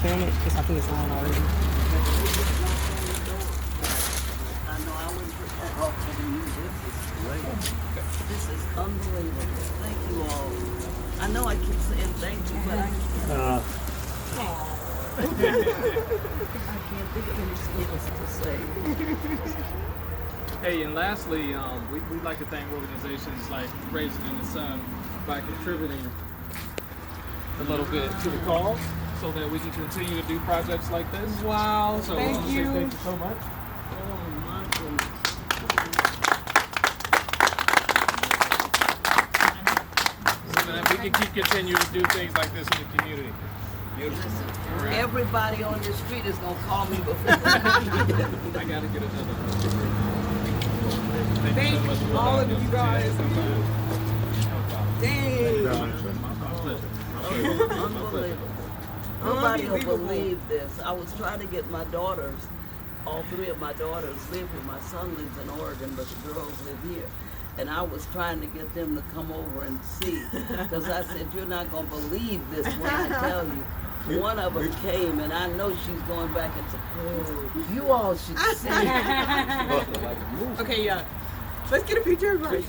film it? Because I think it's on already. I know I wouldn't put that off for you. This is great. This is unbelievable. Thank you all. I know I keep saying thank you, but I can't think of anything else to say. Hey, and lastly, we'd like to thank organizations like Raasin and the Sun by contributing a little bit to the cause so that we can continue to do projects like this. Wow, So thank you. thank you so much. Oh my goodness. So that we can keep continuing to do things like this in the community. Beautiful. Listen, everybody on the street is gonna call me before. I gotta get another. Thank so much for all of allowing us you to guys. share this. Dang. My pleasure. Unbelievable. Nobody will believe this. I was trying to get my daughters, all three of my daughters live here. My son lives in Oregon, but the girls live here. And I was trying to get them to come over and see. Because I said, you're not going to believe this when I tell you. One of them came, and I know she's going back and said, oh, you all should see. Okay, yeah. Let's get a picture, everybody.